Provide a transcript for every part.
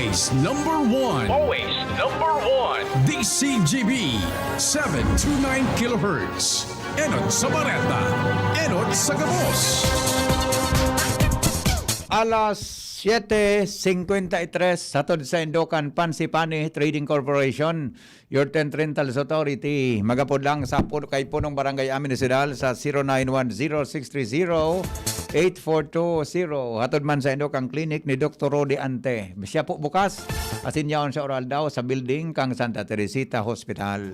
Always number one. Always number one. DCGB 729 kHz. Enot sa Bareta. Enot sa Gabos. Alas 7:53 sa sa Indocan Pansipani Trading Corporation, your tent rentals authority. Magapod lang sa kay punong barangay amin Isidal sa 0910-630-8420. Hatod man sa Indocan Clinic ni Dr. Rodi Ante. Siya po bukas. Asin yaon sa oral daw sa building kang Santa Teresita Hospital.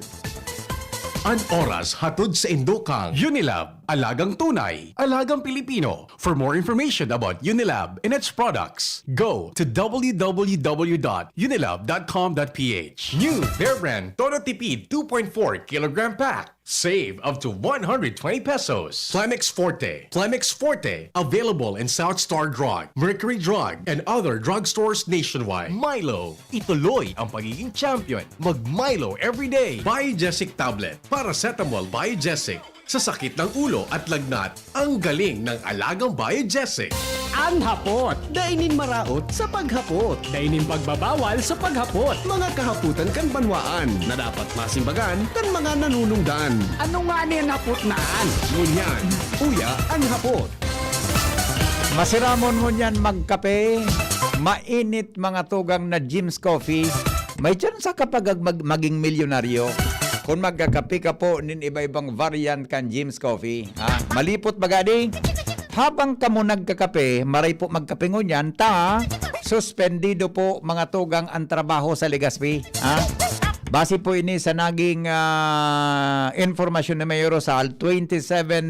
An oras hatod sa Indocang Unilab, alagang tunay, alagang Pilipino. For more information about Unilab and its products, go to www.unilab.com.ph. New Bear Brand Todo Tipid 2.4 kilogram pack. Save up to 120 pesos. Plemix Forte. Plemix Forte. Available in South Star Drug, Mercury Drug, and other drugstores nationwide. Milo. Ituloy ang pagiging champion. Mag-Milo everyday. Biogesic Tablet. Paracetamol Biogesic. Sa sakit ng ulo at lagnat, ang galing ng alagang Biogesic. Ang hapot, dainin maraot sa paghapot. Dainin pagbabawal sa paghapot. Mga kahaputan kan banwaan na dapat masimbagan kan mga nanunungdan. Ano nga ni ang hapot naan? Ngunyan, uya ang hapot. Masiramon mo niyan magkape, mainit mga tugang na Jim's Coffee. May chance kapag maging milyonaryo. Kung magkakape ka po nin iba-ibang variant kan Jim's Coffee. Malipot bagadi. Habang kamo nagkakape, maray po magkapingon yan, suspendido po mga tugang ang trabaho sa Legazpi. Base po ini sa naging informasyon ni Mayor Rosal, 27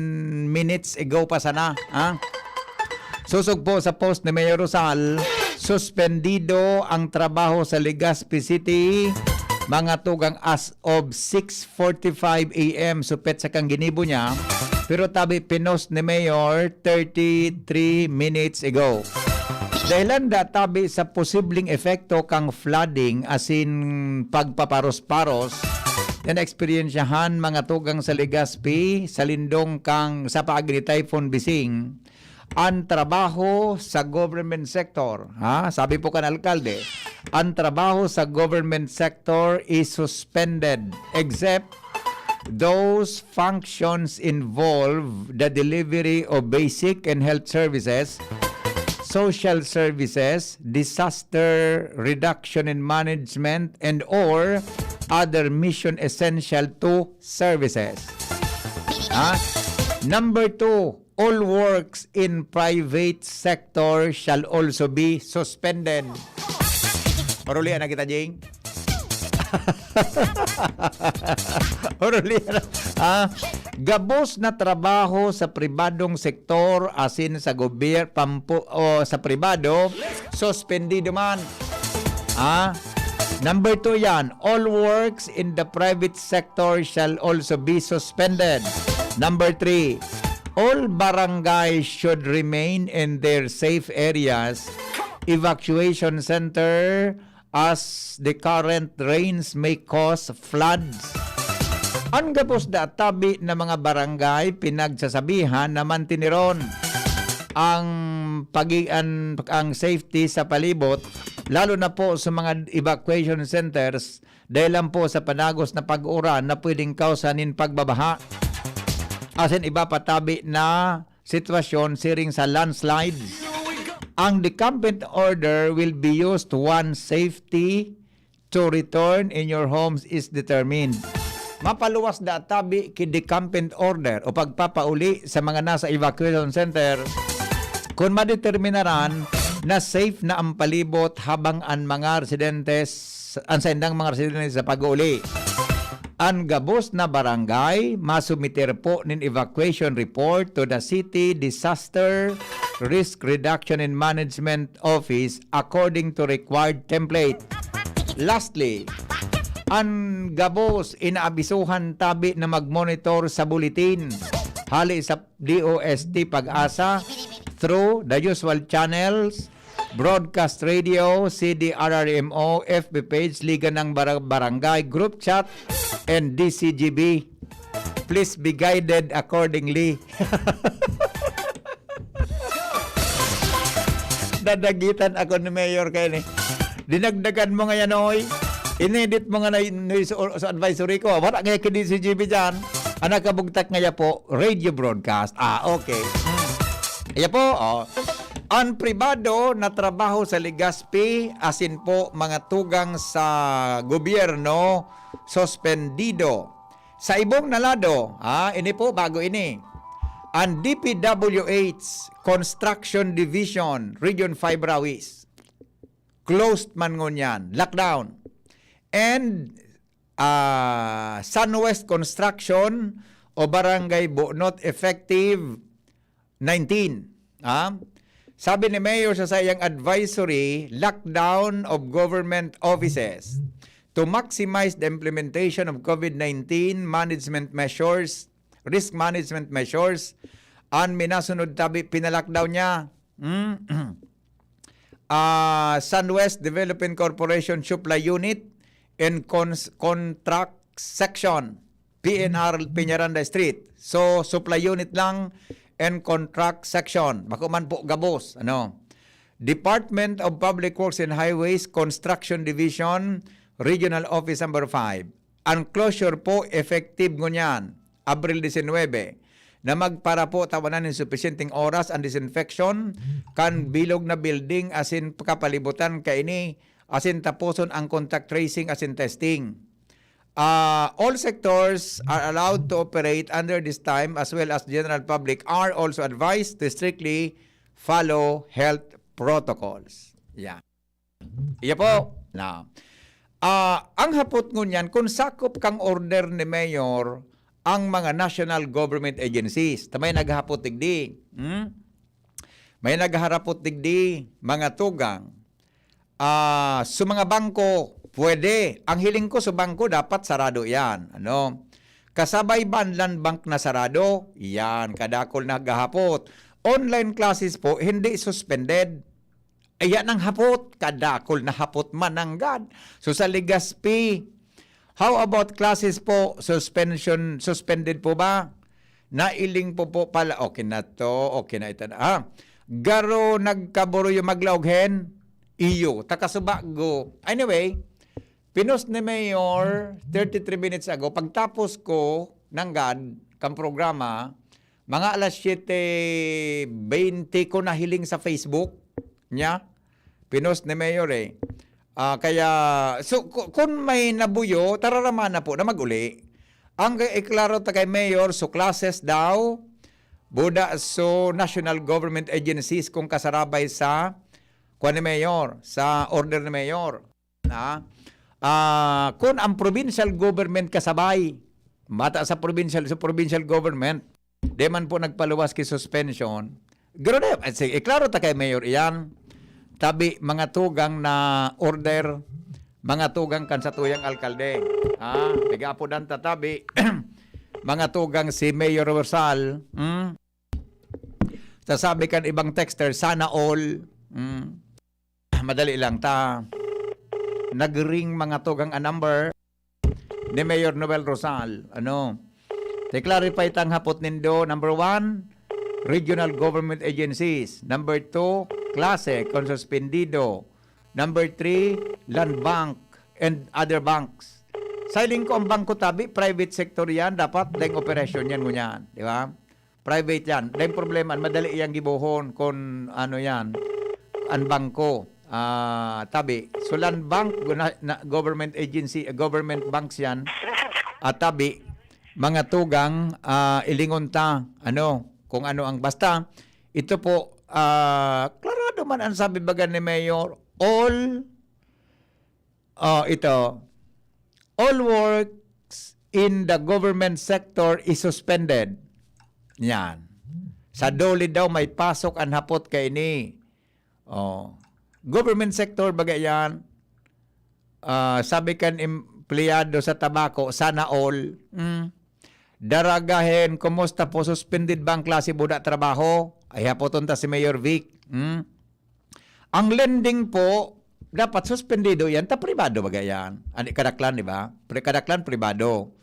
minutes ago pa sana. Susog po sa post ni Mayor Rosal, suspendido ang trabaho sa Legazpi City, mga tugang as of 6:45 a.m. supet sa kang ginibo niya. Pero tabi pinost ni Mayor 33 minutes ago. Dahilan tabi sa posibleng epekto kang flooding as in pagpaparos-paros yan eksperyensyahan mga tugang sa Legazpi sa lindong kang sa paagi ni Typhoon Bising ang trabaho sa government sector. Sabi po kan alkalde, ang trabaho sa government sector is suspended except those functions involve the delivery of basic and health services, social services, disaster reduction and management, and or other mission essential to services. Number 2, all works in private sector shall also be suspended. Marulian na kita, Jing. Gabos na trabaho sa pribadong sektor asin sa gobyerno o sa pribado suspendido man. Number 2 yan, all works in the private sector shall also be suspended. Number 3, all barangays should remain in their safe areas, evacuation center, as the current rains may cause floods. Ang gapos da tabi na mga barangay pinagsasabihan na mantiniron ang ang safety sa palibot, lalo na po sa mga evacuation centers dahil lang po sa panagos na pag-uran na pwedeng kausanin pagbabaha. Asin iba patabi na sitwasyon siring sa landslides. Ang decampment order will be used once safety to return in your homes is determined. Mapaluwas da tabi ki decampment order o pagpapauli sa mga nasa evacuation center kung madeterminaran na safe na ang palibot habang ang mga residentes sa pag-uli. Ang gabos na barangay masumiter po nin evacuation report to the City Disaster Risk Reduction and Management Office according to required template. Lastly, ang gabos inaabisuhan tabi na mag-monitor sa bulletin hali sa DOST Pag-asa through the usual channels, broadcast radio, CDRRMO, FB page, Liga ng Barangay, group chat, and DCGB. Please be guided accordingly. Dadagitan ako ni Mayor kayo ni. Dinagdagan mo nga yan, oy. Inedit mo nga na sa advisory ko. Wala nga kini si GB dyan. Anak kabugtak nga po, radio broadcast. Okay. Iya po, ang pribado na trabaho sa Legazpi, asin po mga tugang sa gobyerno, suspendido. Sa ibong nalado, ini po, bago ini, ang DPWH Construction Division, Region 5 Rawis, closed man ngunyan, lockdown. And Sunwest Construction o Barangay Buonot effective 19. Sabi ni Mayor sa sayang advisory, lockdown of government offices to maximize the implementation of COVID-19 management measures, risk management measures, ang minasunod tabi pinalockdown niya. Sunwest Development Corporation Supply Unit and Contract Section, PNR Peñaranda Street. So, supply unit lang and contract section. Bako man po gabos. Department of Public Works and Highways Construction Division, Regional Office Number 5. Ang closure po effective ngunyan, Abril 19, na magpara po tawanan ng sufficienting oras ang disinfection kan bilog na building asin kapalibutan kaini asin tapuson ang contact tracing asin testing. All sectors are allowed to operate under this time as well as general public are also advised to strictly follow health protocols. Yeah. Iya po. Now, ang hapot ngunyan kung sakop kang order ni Mayor ang mga national government agencies. Tamay naghapot tigdi. May nagharapot tigdi mga tugang. Sa mga bangko, pwede. Ang hiling ko sa bangko, dapat sarado yan. Kasabay banlan bank na sarado, yan, kadakol na gahapot. Online classes po, hindi suspended. Ayan ang hapot, kadakol na hapot mananggad. So sa Legazpi, how about classes po, suspended po ba? Nailing po pala, okay na to, okay na ito na. Garo nagkaburo yung maglaughen, iyo, takasubago. Anyway, pinost ni Mayor 33 minutes ago, pagtapos ko ng GAD, kang programa, mga alas 7:20 ko nahiling sa Facebook niya. Pinost ni Mayor kaya, so, kung may nabuyo, tararaman na po na mag-uli. Ang iklaro ta kay Mayor, so classes daw, buda so national government agencies kung kasarabay sa kuan ni Mayor, sa order ni Mayor. Kung ang provincial government kasabay, mata sa provincial government, di man po nagpaluwas ki suspension. Gano'n na, iklaro ta kay Mayor iyan. Tabi mga tugang na order, mga tugang kan sa tuyang alkalde. Bigapo dan tatabi, mga tugang si Mayor Rosal. Sasabi kan ibang texter, sana all. Madali lang ta. Nagring mga tugang a number ni Mayor Noel Rosal. Te-clarify tang hapot nindo, number 1, regional government agencies. Number 2, klase, konsuspendido. Number 3, land bank and other banks. Sailing ko ang bangko tabi, private sector yan, dapat dahil operasyon yan ngunyan. Di ba? Private yan. Dahil problema, madali iyang gibuhon kung ano yan, ang bangko. Tabi. So land bank, government agency, government banks yan. At tabi, mga tugang, ilingon ta, kung ano ang basta. Ito po, klarado man ang sabi bagan ni Mayor, all works in the government sector is suspended. Yan. Sa doli daw may pasok ang hapot kay ni. Government sector bagay yan. Sabi kan empleyado sa tabako, sana all. Daragahin, kumusta po, suspended ba ang klase buda trabaho? Ay hapoton ta si Mayor Vic. Ang lending po, dapat suspendido yan, ta pribado bagay yan. Kadaklan, di ba? Kadaklan, pribado.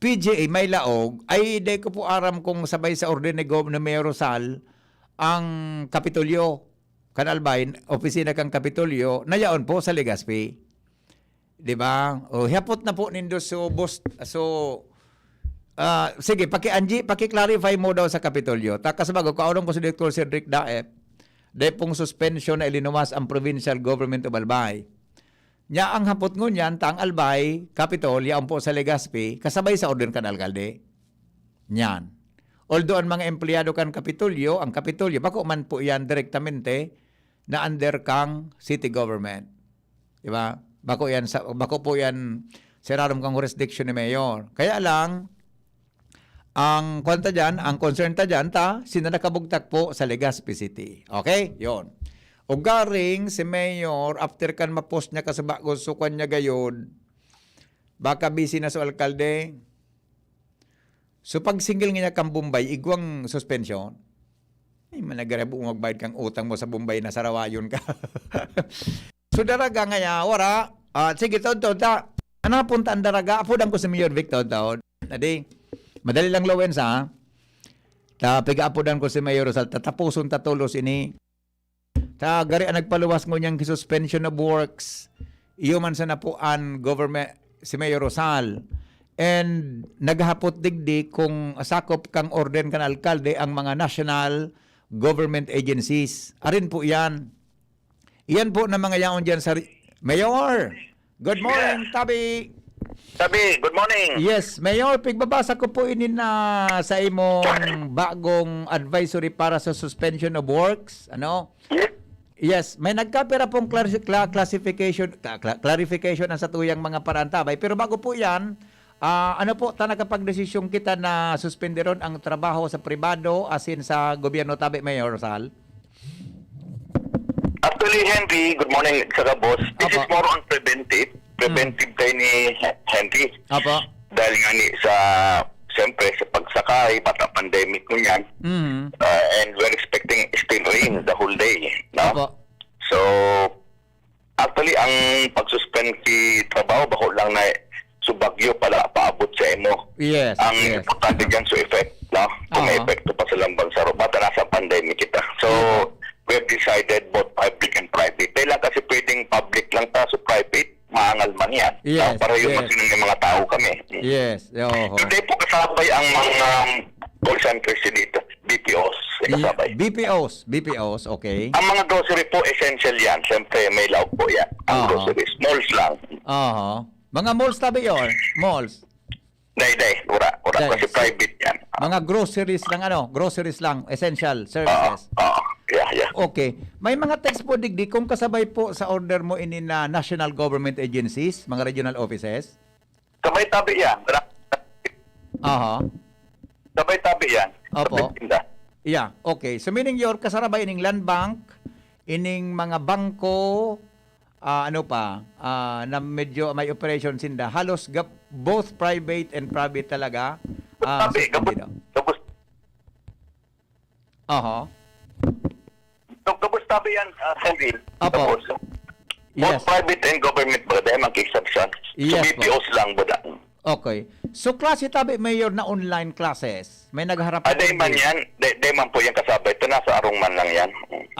PGA, may laog, ay di ko po aram kung sabay sa order ni Mayor Rosal, ang Kapitolyo. Kanalbay, opisina kang Kapitolyo, nayaon po sa Legazpi. Di ba? O, hapot na po nindo so, boss, sige, paki-clarify mo daw sa Kapitolyo. Kasbago, kaunong ko si Dr. Cedric Daep, dahil pong suspension na ilinuwas ang Provincial Government of Albay. Nya ang hapot ngunyan, tang Albay, Capitol, yaon po sa Legazpi, kasabay sa order kan alkalde. Nyan. Although ang mga empleyado kan Kapitolyo, ang Kapitolyo, bako man po yan direktamente na under kang city government. Diba? Bako po yan sirarom kang jurisdiction ni Mayor. Kaya lang, ang kwenta dyan, ang concern ta dyan, sino nakabugtak po sa Legazpi City. Okay? Yon. O garing si Mayor, after kan ma-post niya kasabag sukan niya gayod, baka busy na sa alkalde. So pag single niya kang Bombay, igwang suspension, ay managarab magbayad kang utang mo sa Bombay na sarawayon ka. So daraga nga wara, sige taon-taon ta, ano punta ang daraga, apudan ko sa Mayor Vic taon-taon. Adi, madali lang lawen sa, piga-apudan ko si Mayor Rosal, tatapuson tatulos ini, gari ang nagpaluwas ngunyan suspension of works, iyo man sa napuan government, si Mayor Rosal, and naghapot digdi kung sakop kang orden kan alkalde ang mga national government agencies. Arin po yan. Iyan po na mga yaon dyan sa... Mayor! Good morning, Tabi! Tabi, good morning. Yes, Mayor, pigbabasa ko po ini na sa imong bagong advisory para sa suspension of works. Ano? Yes. Yes, may nagkapira pong clarification ang sa tuyang mga parantabay. Pero bago po yan, ano po, nakapag-desisyon kita na suspenderon ang trabaho sa pribado asin sa gobyerno, Tabi, Mayor Rosal? Actually, Henry, good morning, saka boss. This Apo. is more on preventive. Preventive tayo ni Henry. Apo. Dahil nga sa, siyempre, sa pagsakay, bata pandemic ko yan. Mm-hmm. And we're expecting still rain the whole day. No? Apo. So, actually, ang pag-suspend si trabaho, bako lang na subagyo pala paabot sa emo. Yes. Ang Yes. importante dyan sa effect, no? Kung may epekto pa sa lambang sa bata nasa pandemic kita. So, we have decided both public and private. Dahil lang kasi pwedeng public lang ta, so private, maangal man yan. Yes, Para yung yes. ng mga tao kami. Yes. Oo. Today po kasabay ang mga call centers dito, BPOs. Kasabay. BPOs, okay. Ang mga grocery po, essential yan. Siyempre, may laog po yan. Ang groceries. Malls lang. Mga malls, Tabi, or malls? Day, ura. Day. Kasi private yan. Mga groceries lang, groceries lang, essential services. Yeah. Okay. May mga text po, digdi, kung kasabay po sa order mo ini na national government agencies, mga regional offices? Sabay tabi yan. Sabay tabi yan. Opo. Sabay tinda. Yeah, okay. So meaning your kasarabay ining land bank, ining mga bangko, na medyo may operation sinda, halos both private and private talaga. Tabi, suspendido. gabos tabi yan, Henry. Opo. Gabos. Yes. Both private and government ba dahil mag-exception. Yes, So BPOs lang ba da? Okay. So klase, Tabi, Mayor, na online classes, may nagharap Day man yan. Day man po yung kasabay. Ito nasa arong man lang yan.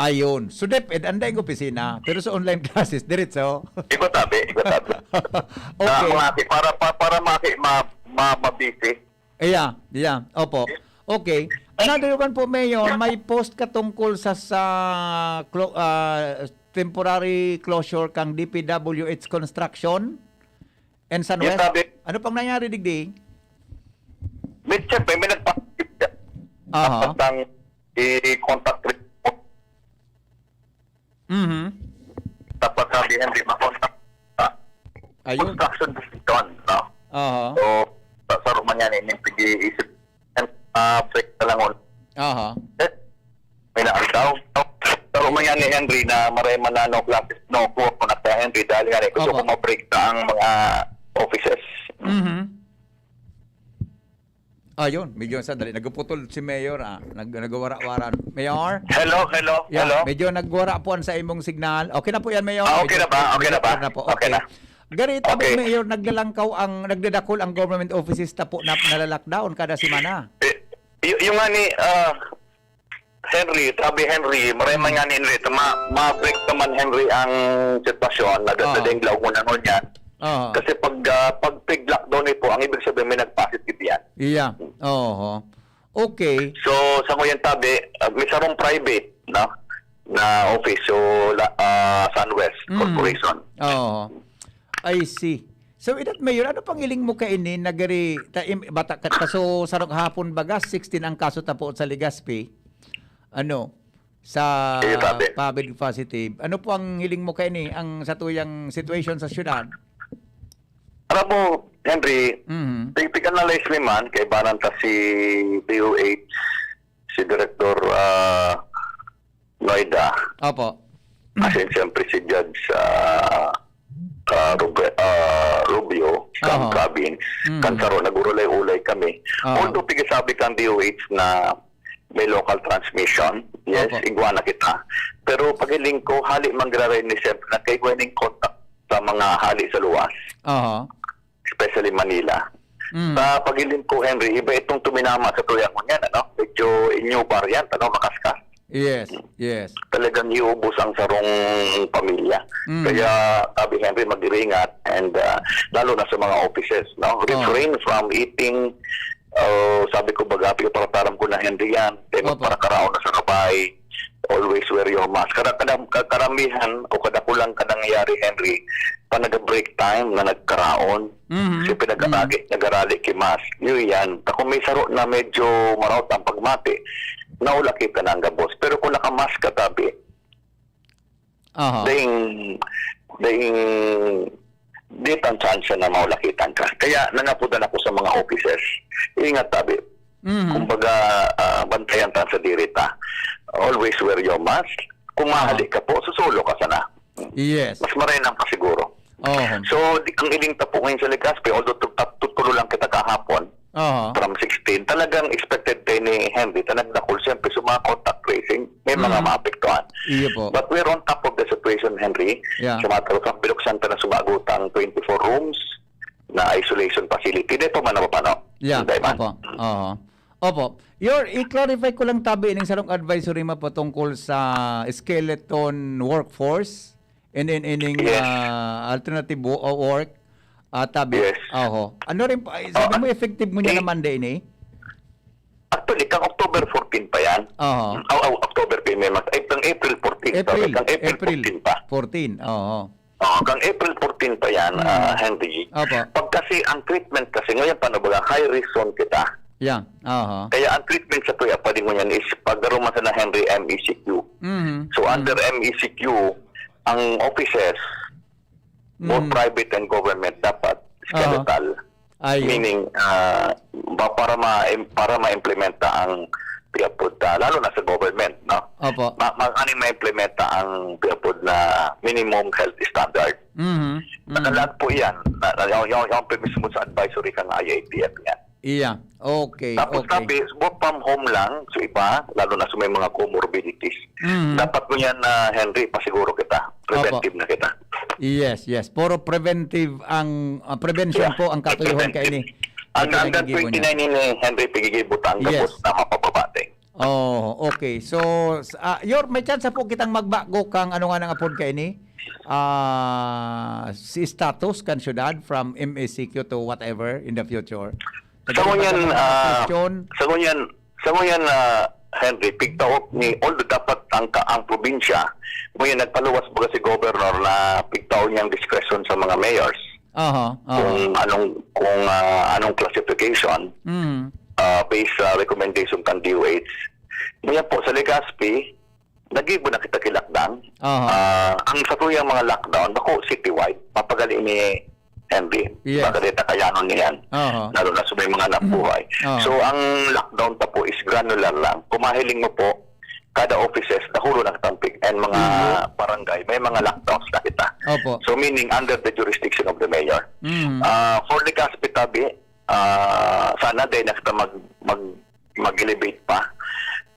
Ayun. So DepEd, anday ng opisina, pero sa online classes, diretso. Iko tabi. Okay. Para mabisi. Yeah. Opo. Okay. Another one po, Mayor, may post ka tungkol sa temporary closure kang DPWH construction and San Yes, West. sabi. Ano pang nangyari, digdi? Siyempre, may nagpapakip yan. Ang i-contact report. Tapos sabi, hindi makontak. Ayun. Construction decision. No? So, sa rumah yan, pag-iisip. Break na lang may naandaw. Sa rumah yan ni Henry na maray manano classes no po na kaya Henry dahil nga rin gusto ko ma-break na ang mga offices. Ayun, medyo sandali. Nagputol si Mayor. Nagwara-wara. Mayor? Hello. Yeah, medyo nagwara po sa imong signal. Okay na po yan, Mayor. Okay na ba? Okay na. Ganito po, Mayor, nagdadakol ang government offices na po na nalalockdown kada semana. Yung nga ni sabi Henry, maraming nga Henry, ma-break naman Henry ang sitwasyon, nagdadaling law mo na nun yan. Kasi pag pig-lockdown po, ang ibig sabihin may nag-positive yan. Yeah. Oo. Okay. So, sa ngayon tabi, may sarong private, no? Na office, so Sunwest Corporation. Oo. I see. So, idat mayor, ano pang iling mo kainin nagari bata kaso sarong hapon bagas 16 ang kaso tapo sa Legazpi. Ano? Sa public positive. Ano po ang hiling mo kaini ang sa tuyang situation sa syudad? Alam mo, Henry, tig-analyze ni man kay Baranta si DOH, si Director Noida. Opo. Kasi siyempre si Judge Rubio, Scam Cabin, Kansaro, nagurulay-ulay kami. Although pigisabi kang DOH na may local transmission, yes, igwa na kita. Pero pagiling ko, hali mangraray ni siyempre na kay Gwening contact sa mga hali sa luwas. Especially Manila. Sa pagiling ko, Henry, iba itong tuminama sa tuyang mo yan, ano? Medyo new variant, ano, makaskas. Yes. Talagang iubos ang sarong pamilya. Kaya sabi Henry, mag-iringat and lalo na sa mga offices, no? Refrain from eating, sabi ko bagapi, para ko na Henry yan, para karaon na sa kabay, always wear your mask. Karamihan o kadakulang nangyayari Henry, pa nag-break time na nagkaraon, kasi nag-arali kimas. Yun yan. Kung may saro na medyo marawat ang pagmati, naula kita na ang gabos. Pero kung nakamask ka tabi, di ang chance na maulakitan ka. Kaya nangapudan ako sa mga offices. Ingat tabi. Kumbaga, bantayan ta sa dirita. Always wear your mask. Kung mahali ka po, susulo ka sana. Yes. Mas marinang ka siguro. So, ang iling tapo ngayon sa Legazpi, although tutulo lang kita kahapon, from 16, talagang expected tayo ni Henry, nagdakol siyempre sa mga contact tracing, may mga maapektuhan. But we're on top of the situation, Henry. Sa mga talukang biluksan ta na sumagutang 24 rooms na isolation facility. Dito man na paano? Yeah, Opo. I-clarify ko lang tabi ining sarong advisory mo patungkol sa skeleton workforce and then ining alternative work. Tabi. Yes. Ano rin pa, sabi mo effective mo niya naman din eh? Actually, kang October 14 pa yan. October pa may kang April 14. Kang April 14 pa. 14, kang April 14 pa yan, Henry. Pag kasi ang treatment kasi ngayon paano ba, high risk zone kita. Yeah. Kaya ang treatment sa tuya, pwede mo yan is pagdaruman sa na Henry MECQ. So under MECQ, ang offices, both private and government, dapat skeletal. Meaning, para ma-implementa ang PIAPOD, lalo na sa government, no? Ano ma-implementa ang PIAPOD na minimum health standard. Lahat po yan. Yung premise mo sa advisory kang IATF yan. Iya. Okay. Tapos sabi, work from home lang, so iba, lalo na sa may mga comorbidities. Dapat mo yan, Henry, pasiguro kita. Preventive na kita. Yes. Puro preventive ang prevention po ang katuyuhan kay ini. Hanggang 29 ni Henry pigigibutang tapos na mapapabating. Okay. So, may chance po kitang magbago kang ano nga nang apod kay ini? Si status kan syudad from MECQ to whatever in the future. Sa ngunyan, Henry, pigtaop ni, although dapat ang probinsya, ngunyan nagpaluwas ba si governor na pigtaop niyang discretion sa mga mayors. Kung anong classification, based sa recommendation ng DOH. Ngunyan po, sa Legazpi, nag-ibo na kita kay-lockdown. Ang sa tuyang mga lockdown, ako citywide, papagali ni Henry, baka dito kayanon niyan, lalo na sa may mga nabuhay. So, ang lockdown pa po is granular lang. Kumahiling mo po, kada offices, nahulo ng tampig and mga barangay, may mga lockdowns na kita. So, meaning under the jurisdiction of the mayor. For the Legazpi tabi, sana dahil na kita mag-elevate pa,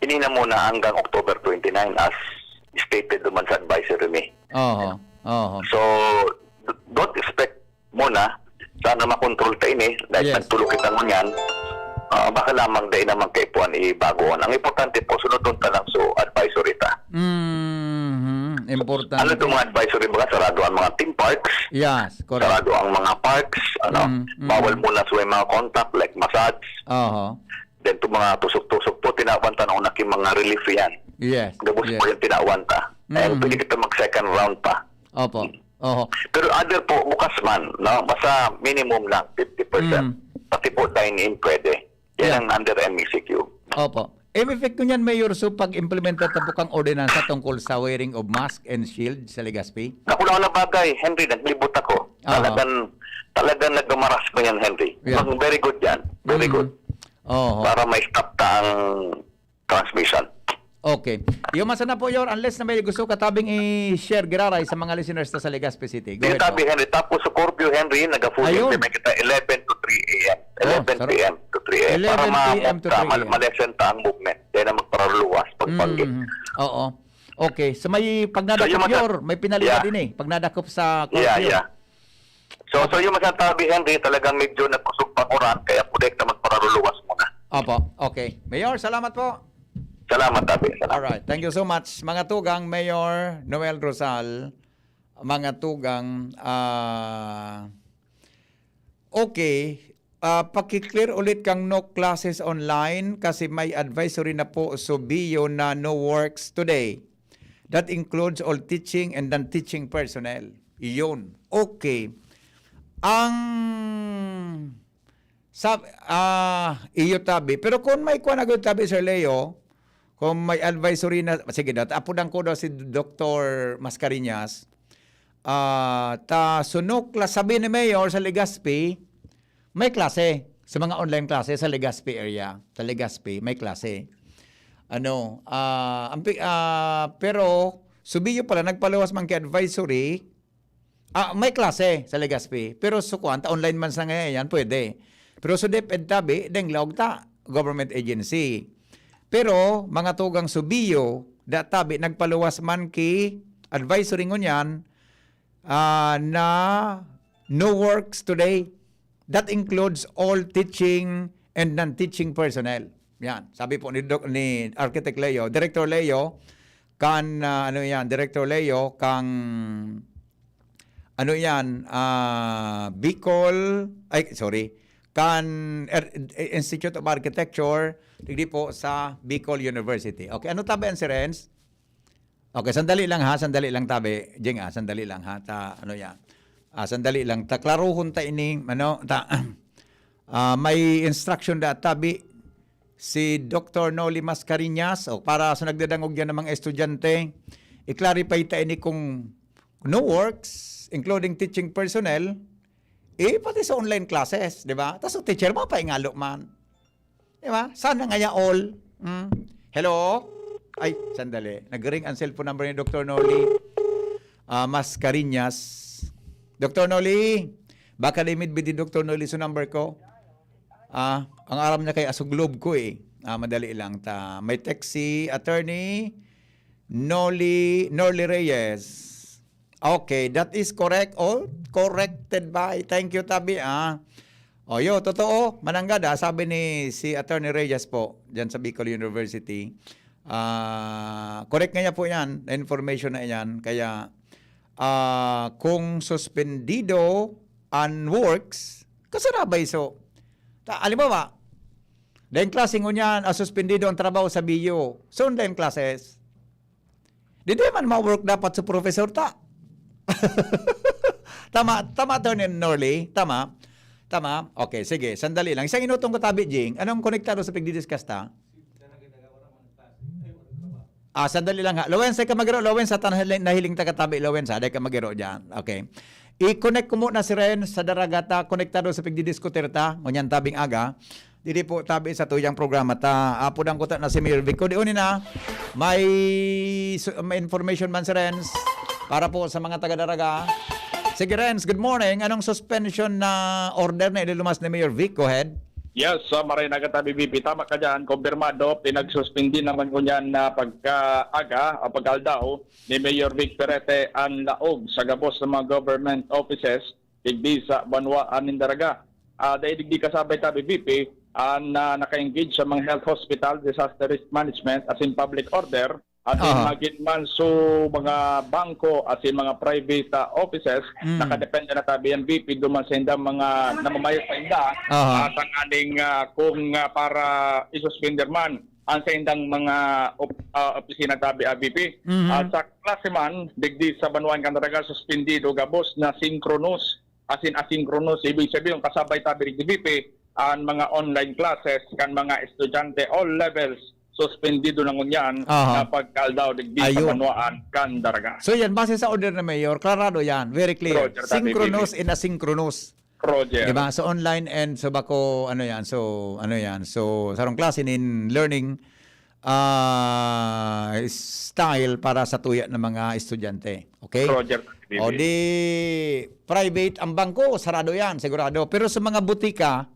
inina muna hanggang October 29 as stated naman sa advisory me. So, don't expect muna, sana makontrol tayo dahil nagtulog kita mo yan. baka lamang dahil naman kay Puan ibagoon. Ang importante po, sunod lang so advisory ta. Important. Ano itong mga advisory mga sarado ang mga theme parks, Yes, correct. sarado ang mga parks, bawal muna sa mga contact like massage, then itong mga tusok-tusok po, tinawan ta na unaking mga relief yan. Yes. Gabos Yes. po yung tinawan ta. And pwede kita mag-second round pa. Opo. Oho. Pero other po, bukas man, no? Basta minimum lang, 50%. Pati po dine-in pwede. Yan ang under MECQ. Opo. Effect ko niyan, Mayor, so pag-implementa po kang ordinansa tungkol sa wearing of mask and shield sa Legazpi? Nakulang na bagay, Henry, naglibot ako. Talagang nagamaras ko yan, Henry. Yeah. Very good yan. Very good. Para may stop ta ang transmission. Okay. Yung masana po, Yor, unless na may gusto katabing i-share giraray sa mga listeners na sa Legazpi City. Go ahead Tabi, po. Henry. Tapos sa Corpio, Henry, nag-full Ayun. implement kita 11 to 3 a.m. 11 p.m. to 3 a.m. 11 p.m. to 3 a.m. Malesen ta ang movement. Kaya na magparaluwas pagpagit. Oo. Okay. So may pag nadakop, Yor, may pinaliwa din eh. Pag nadakop sa Corpio. Yeah. So yung masasabi, Henry, talagang medyo nagkusog pang oran, kaya pwede ka magpararuluwas muna. Opo. Okay. Mayor, salamat po. Salamat, Tabi. Salamat. Alright, thank you so much. Mga tugang, Mayor Noel Rosal, mga tugang, okay, pakiclear ulit kang no classes online kasi may advisory na po sa BIO na no works today. That includes all teaching and non-teaching personnel. Iyon. Okay. Ang iyo tabi. Pero kung may kuha na tabi, Sir Leo, kung may advisory na, sige daw, apudan ko daw si Dr. Mascareñas, sunok sabi ni Mayor sa Legazpi, may klase, sa mga online klase sa Legazpi area, sa Legazpi, may klase. Pero, subiyo pala, nagpaluwas man kay advisory, may klase sa Legazpi, pero sukuan, online man sa ngayon, pwede. Pero sa DepEd tabi, denglog ta, government agency. Pero, mga tugang subiyo, tabi, nagpaluwas man ki advisory ngunyan na no works today. That includes all teaching and non-teaching personnel. Yan. Sabi po ni Architect Leo, Director Leo, Director Leo, Institute of Architecture, hindi po sa Bicol University. Okay, ano tabi ang si Renz? Okay, sandali lang tabi. Jeng, sandali lang ha. Sandali lang. Klaruhon ta ini, may instruction tabi si Dr. Noli Mascareñas, para sa nagdadangog yan ng mga estudyante, i-clarify ta ini kung no works, including teaching personnel, pati sa online classes, di ba? Tapos teacher mo pa ingalo man. Di ba? Sana nga all. Hello? Ay, sandali. Nag-ring ang cellphone number ni Dr. Noli Mascareñas. Dr. Noli, baka limit bidi Dr. Noli sa number ko. Ang aram niya kay Asuglob ko eh. Madali lang ta. May text si Attorney Noli Reyes. Okay, that is correct. All corrected by. Thank you, Tabi. Totoo. Mananggad, sabi ni si Attorney Reyes po, dyan sa Bicol University. Correct nga niya po yan. Information na yan. Kaya, kung suspendido and works, kasarabay so. Alam mo ba? Dahil klase ko niyan, suspendido ang trabaho sa BIO. So, dahil classes. Di man ma-work dapat sa professor ta. Tama, Attorney Norley. Tama. Okay, sige. Sandali lang. Isang inutong ko tabi, Jing. Anong konektado sa pagdidiscuss ta? Sandali lang ha. Lowen, sa ka magiro. Lowen, sa nahiling taga-tabi. Lowen, sa ka magiro dyan. Okay. I-connect ko muna si Ren sa daragata. Konektado sa pagdidiscuter ta. Ngunyan tabing aga. Dili po tabi sa tuyang programa ta. Apodang ko ta na si Mayor Vico. Di unin na. May information man si Renz para po sa mga taga-daraga. Sige Renz, good morning. Anong suspension na order na ililumas ni Mayor Vic? Go ahead. Yes, maray nagatabi BP. Tama ka dyan. Kumpirmado, pinagsuspindi naman ko niyan na pagka-aga o pagkaldao ni Mayor Vic Perete ang laog sa gabos ng mga government offices digdi sa Banwa Anindaraga. Dahil digdi kasabay tabi BP, na naka-engage sa mga health hospital, disaster risk management as in public order, at in maging man so mga bangko as in mga private offices, nakadepende na tabi ang BP duman sa indang mga namamayo sa inda, at ang aning kung para isuspender man ang sa indang mga opisina tabi ABP. At sa klase man, digdi sa Banuan Canaraga, suspendido gabos na synchronous, as in asynchronous, ibig sabihin yung kasabay tabi ng BP, ang mga online classes, kan mga estudyante, all levels, suspendido lang yan na pagkaldaw digdi sa Banuan Canaraga. So yan, base sa order na Mayor, klarado yan, very clear. Roger, Synchronous and asynchronous. Roger. Diba? So online and so bako ano yan. So sarong klase in learning style para sa tuya ng mga estudyante. Okay? Roger. O di private ang bangko, sarado yan, sigurado. Pero sa mga butika,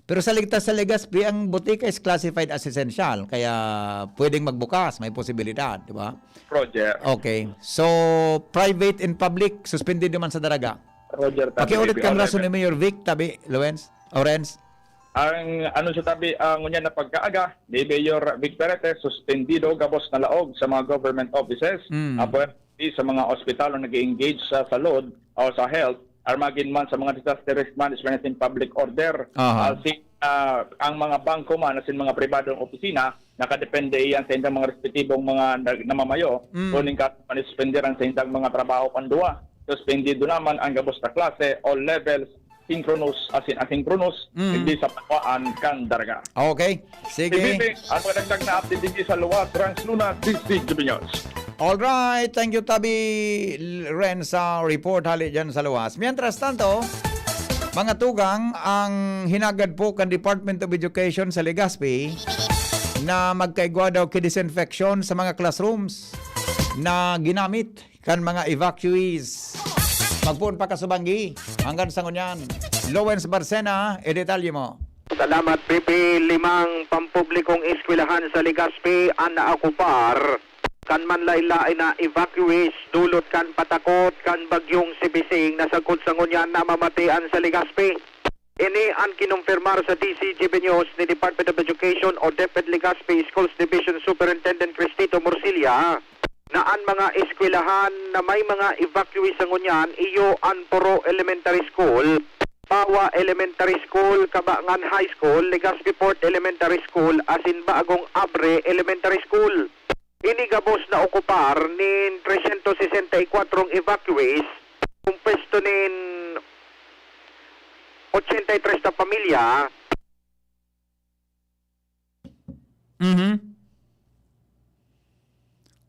pero sa ligtas sa Legazpi, ang butika is classified as essential. Kaya pwedeng magbukas, may posibilidad, di ba? Roger. Okay. So private and public, suspended naman sa daraga. Roger. Pakiulit kang rason ni Mayor Vic, tabi, Lorenz. Ang ano sa tabi ang unya na pagkaaga ni Mayor Vic Perete, suspendido gabos na laog sa mga government offices, sa mga ospital na nag-engage sa salud o sa health, armagin man sa mga disaster risk management and public order. Ang mga bangko man asin mga pribadong opisina, nakadepende iyan sa indang mga respetibong mga namamayo, kuning kapanispenderan sa indang mga trabaho pandua. Suspendido naman ang gabos na klase, all levels, synchronous, asin asynchronous, hindi sa Banuan Canaraga. Okay. Sige. Bibi, ang mga dagdag na update hindi sa Luwa, Transluna, District News. Alright, thank you Tabi Ren sa report hali dyan sa luwas. Mientras tanto, mga tugang, ang hinagad po kan Department of Education sa Legazpi na magkaigwa daw ki-disinfection sa mga classrooms na ginamit kan mga evacuees. Magpuon pa kasubanggi hanggang sa ngunyan. Lowens Barcena, edetalye mo. Salamat, Pipi. 5 pampublikong eskwelahan sa Legazpi ang naakupar. Kan man laylay na evacuees, dulot kan patakot, kan bagyong sibising na sagkot sa ngunyan na mamatian sa Legazpi. Ini ang kinumpirmar sa DCGB News ni Department of Education o DepEd Legazpi Schools Division Superintendent Cristito Morcilla na ang mga eskwelahan na may mga evacuees sa ngunyan, iyo ang Puro Elementary School, Pawa Elementary School, Kabangan High School, Legazpi Port Elementary School, asin Bagong Abre Elementary School. Ini gabos na okupar nin 364 evacuees, kung pwesto nin 83 na pamilya.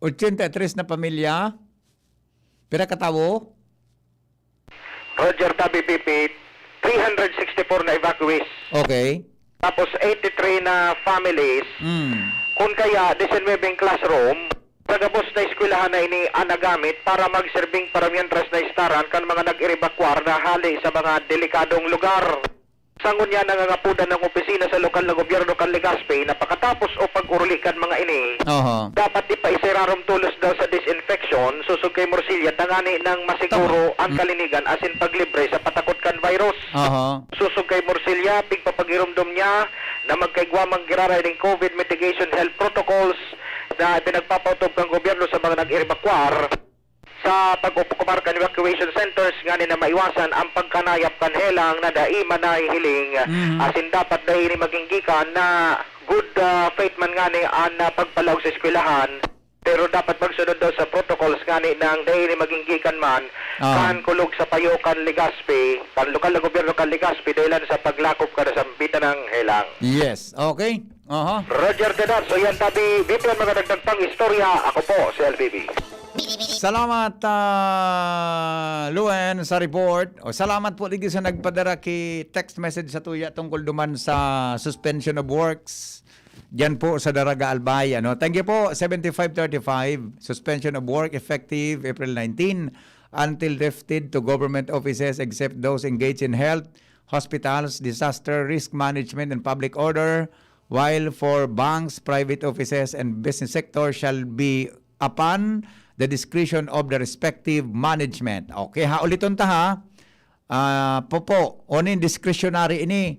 83 na pamilya. Pira katawo? Roger, Tabi Pipi, 364 na evacuees. Okay. Tapos 83 na families. Kung kaya 19 classroom, tagabos na eskwelahan na ini anagamit para magserbing paramientras na istaran kan mga nag-evacuar na hali sa mga delikadong lugar. Sangon niya nangangapudan ng opisina sa lokal na gobyerno kan Legazpi na pagkatapos o pag-urulikan mga ini, dapat ipaisirarom tulos daw sa disinfection, susug kay Morcilla tangani ng masiguro ang kalinigan asin paglibre sa patakot kan virus. Susug kay Morcilla, pigpapagirumdom niya na magkaigwamang giraray ng COVID mitigation health protocols na pinagpapautob ng gobyerno sa mga nag-evacuar sa pag-upukupar kan evacuation centers ngani na maiwasan ang pagkanayap kan helang na daima na hiling asin dapat dahil maging gikan na good faith man ngani ang pagpalaw sa eskwelahan pero dapat magsunod daw sa protocols ngani nang dahil maging gikan man kan kulog sa payo kan Legazpi kan lokal na gobyerno kan Legazpi dahilan sa paglakop kan sa bitan ng helang. Yes, okay. Roger Dedar, so yan Tabi, dito ang mga dagdag pang istorya. Ako po si LBB. Salamat Luen sa report. Salamat po lagi sa nagpadara ki text message sa tuya tungkol duman sa suspension of works. Diyan po sa Daraga Albay. Thank you po. 7535 suspension of work effective April 19 until lifted to government offices except those engaged in health, hospitals, disaster risk management and public order, while for banks, private offices and business sector shall be upon the discretion of the respective management. Okay, uliton ta ha. Popo, onin discretionary ini.